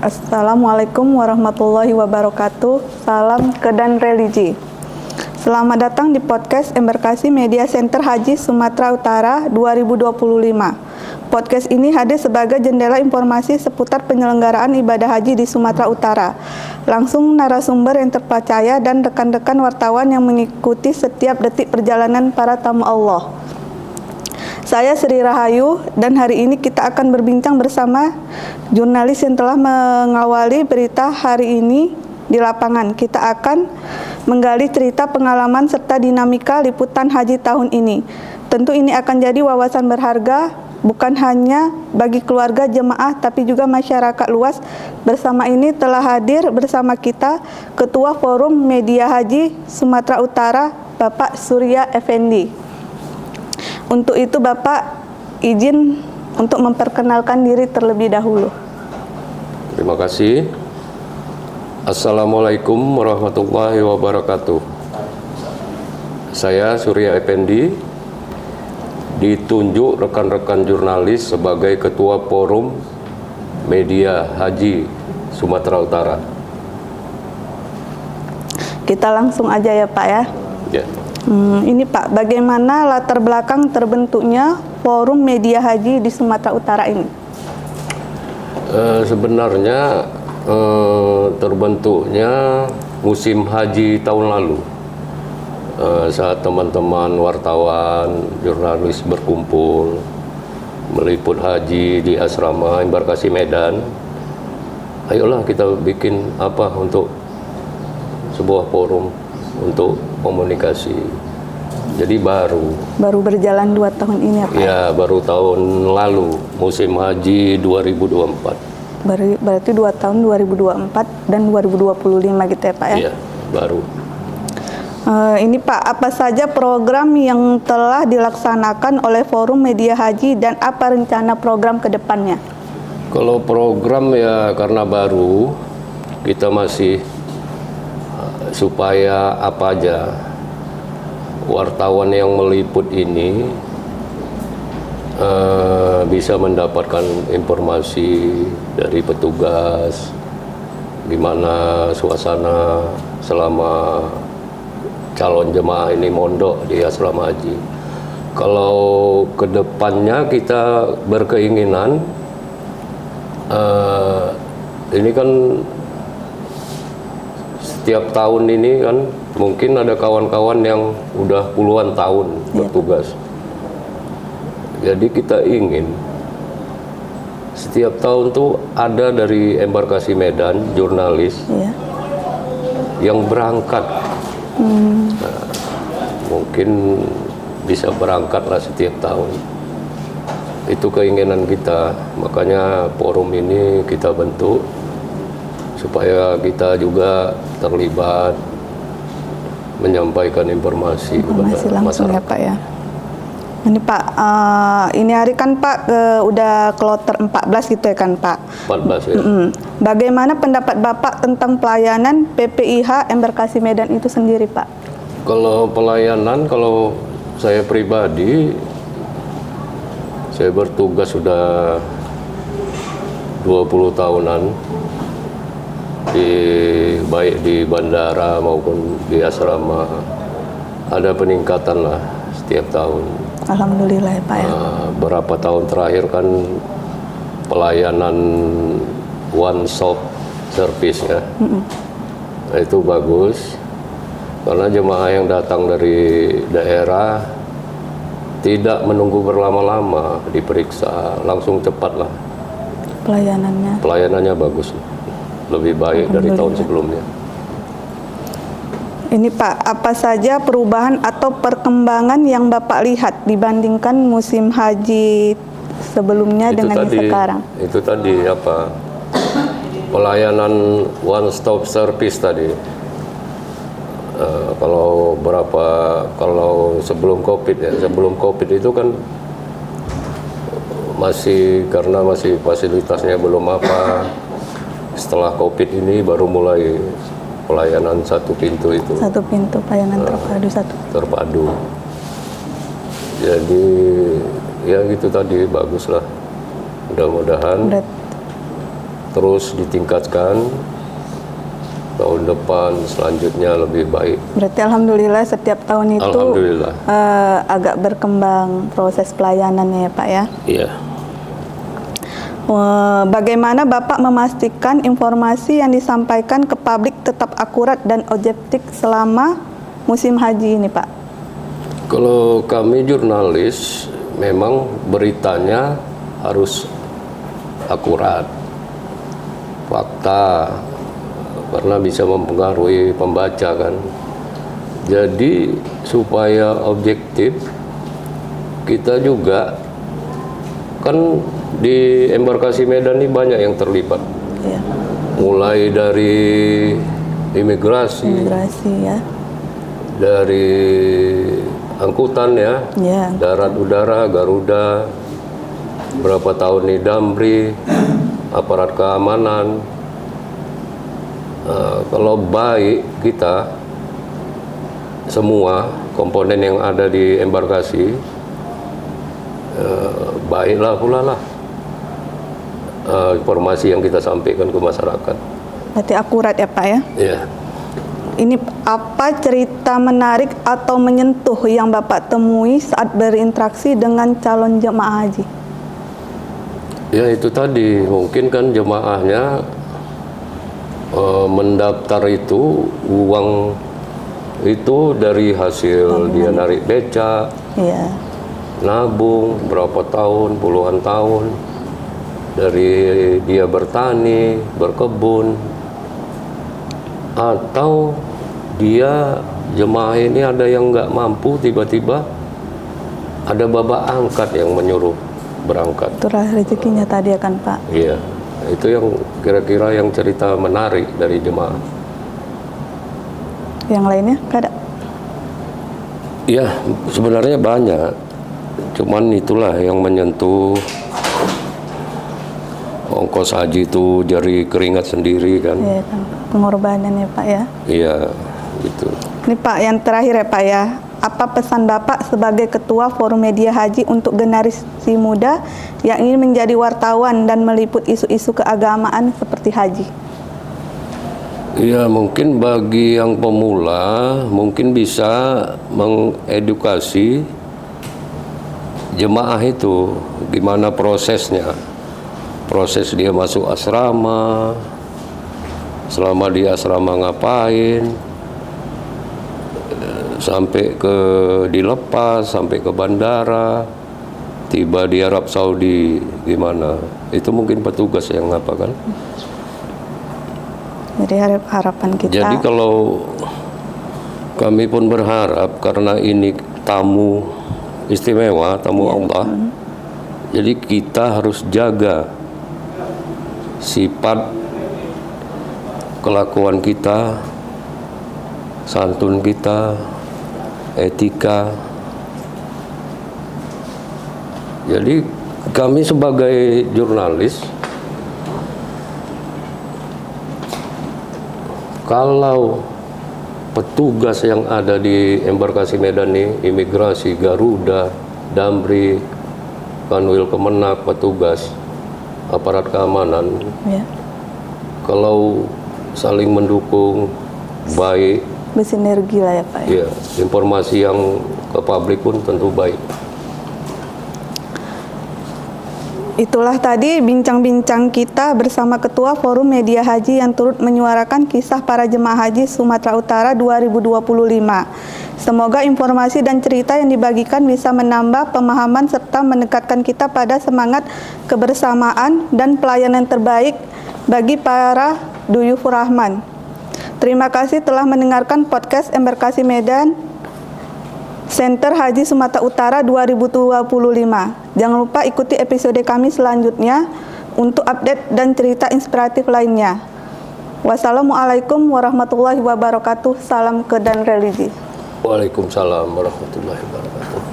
Assalamualaikum warahmatullahi wabarakatuh. Salam Kedan Religi. Selamat datang di podcast Embarkasi Media Center Haji Sumatera Utara 2025. Podcast ini hadir sebagai jendela informasi seputar penyelenggaraan ibadah haji di Sumatera Utara. Langsung narasumber yang terpercaya dan rekan-rekan wartawan yang mengikuti setiap detik perjalanan para tamu Allah. Saya Sri Rahayu dan hari ini kita akan berbincang bersama jurnalis yang telah mengawali berita hari ini di lapangan. Kita akan menggali cerita pengalaman serta dinamika liputan haji tahun ini. Tentu ini akan jadi wawasan berharga bukan hanya bagi keluarga jemaah tapi juga masyarakat luas. Bersama ini telah hadir bersama kita Ketua Forum Media Haji Sumatera Utara, Bapak Surya Effendi. Untuk itu Bapak izin untuk memperkenalkan diri terlebih dahulu. Terima kasih. Assalamualaikum warahmatullahi wabarakatuh. Saya Surya Effendi, ditunjuk rekan-rekan jurnalis sebagai Ketua Forum Media Haji Sumatera Utara. Kita langsung aja ya Pak ya. Ya. Ini Pak, bagaimana latar belakang terbentuknya Forum Media Haji di Sumatera Utara ini? Sebenarnya terbentuknya musim haji tahun lalu. Saat teman-teman wartawan, jurnalis berkumpul meliput haji di asrama Embarkasi Medan. Ayolah kita bikin apa untuk sebuah forum untuk komunikasi. Jadi baru berjalan 2 tahun ini ya Pak? Ya, baru tahun lalu, musim haji 2024. Berarti 2 tahun 2024 dan 2025 gitu ya Pak ya? Iya, baru. Ini Pak, apa saja program yang telah dilaksanakan oleh Forum Media Haji dan apa rencana program ke depannya? Kalau program ya karena baru, kita masih supaya apa aja wartawan yang meliput ini bisa mendapatkan informasi dari petugas gimana suasana selama calon jemaah ini mondok di asrama haji. Kalau kedepannya kita berkeinginan ini kan setiap tahun ini kan mungkin ada kawan-kawan yang udah puluhan tahun bertugas. Jadi kita ingin setiap tahun tuh ada dari Embarkasi Medan jurnalis yang berangkat. Nah, mungkin bisa berangkat lah setiap tahun. Itu keinginan kita, makanya forum ini kita bentuk supaya kita juga terlibat menyampaikan informasi kepada langsung masyarakat. Ya Pak ya. Ini Pak, ini hari kan Pak udah kloter 14 gitu ya kan Pak? 14 ya. Bagaimana pendapat Bapak tentang pelayanan PPIH Embarkasi Medan itu sendiri Pak? Kalau pelayanan, kalau saya pribadi, saya bertugas sudah 20 tahunan. Baik di bandara maupun di asrama ada peningkatan lah setiap tahun. Alhamdulillah ya Pak ya. Berapa tahun terakhir kan pelayanan one stop service ya. Itu bagus karena jemaah yang datang dari daerah tidak menunggu berlama-lama, diperiksa langsung cepat lah. Pelayanannya bagus, lebih baik dari tahun sebelumnya. Ini Pak, apa saja perubahan atau perkembangan yang Bapak lihat dibandingkan musim haji sebelumnya dengan yang sekarang? Itu tadi apa? Pelayanan one stop service tadi. Kalau sebelum COVID ya, sebelum COVID itu kan karena masih fasilitasnya belum apa. Setelah COVID ini baru mulai pelayanan satu pintu itu. Satu pintu pelayanan terpadu. Jadi ya gitu tadi, bagus lah. Mudah-mudahan terus ditingkatkan. Tahun depan selanjutnya lebih baik. Berarti alhamdulillah setiap tahun itu Alhamdulillah. Agak berkembang proses pelayanannya ya Pak ya. Iya. Bagaimana Bapak memastikan informasi yang disampaikan ke publik tetap akurat dan objektif selama musim haji ini Pak? Kalau kami jurnalis memang beritanya harus akurat, fakta, karena bisa mempengaruhi pembaca kan. Jadi supaya objektif, kita juga kan di embarkasi Medan ini banyak yang terlibat. Ya. Mulai dari imigrasi Ya. dari angkutan ya, darat, udara, Garuda, berapa tahun di Damri, aparat keamanan. Kalau baik kita semua komponen yang ada di embarkasi baiklah pula lah informasi yang kita sampaikan ke masyarakat. Berarti akurat ya Pak ya? Iya. Ini apa cerita menarik atau menyentuh yang Bapak temui saat berinteraksi dengan calon jemaah haji? Ya itu tadi, mungkin kan jemaahnya mendaftar itu uang itu dari hasil dia narik becak, nabung berapa tahun, puluhan tahun, dari dia bertani, berkebun, atau dia jemaah ini ada yang nggak mampu, tiba-tiba ada babak angkat yang menyuruh berangkat. Itulah rezekinya tadi ya kan Pak? Iya. Itu yang kira-kira yang cerita menarik dari jemaah. Yang lainnya ada? Ya sebenarnya banyak, cuman itulah yang menyentuh. Ongkos haji itu dari keringat sendiri kan. Iya kan, pengorbanan ya Pak ya. Iya gitu. Ini Pak yang terakhir ya Pak ya, apa pesan Bapak sebagai Ketua Forum Media Haji untuk generasi muda yang ingin menjadi wartawan dan meliput isu-isu keagamaan seperti haji? Ya mungkin bagi yang pemula mungkin bisa mengedukasi jemaah itu gimana prosesnya, proses dia masuk asrama, selama di asrama ngapain, sampai ke dilepas, sampai ke bandara, tiba di Arab Saudi gimana, itu mungkin petugas yang apa kan. Jadi harapan kita. Jadi kalau kami pun berharap karena ini tamu istimewa, tamu Allah, jadi kita harus jaga sifat kelakuan kita, santun kita, etika. Jadi kami sebagai jurnalis, kalau petugas yang ada di embarkasi Medan ini, imigrasi, Garuda, Damri, Kanwil Kemenak, petugas, aparat keamanan, kalau saling mendukung, baik, bersinergi lah ya Pak ya. Ya, informasi yang ke publik pun tentu baik. Itulah tadi bincang-bincang kita bersama Ketua Forum Media Haji yang turut menyuarakan kisah para jemaah haji Sumatera Utara 2025. Semoga informasi dan cerita yang dibagikan bisa menambah pemahaman serta mendekatkan kita pada semangat kebersamaan dan pelayanan terbaik bagi para duyufur Rahman. Terima kasih telah mendengarkan podcast Embarkasi Medan Center Haji Sumatera Utara 2025. Jangan lupa ikuti episode kami selanjutnya untuk update dan cerita inspiratif lainnya. Wassalamualaikum warahmatullahi wabarakatuh. Salam kedan religi. Waalaikumsalam warahmatullahi wabarakatuh.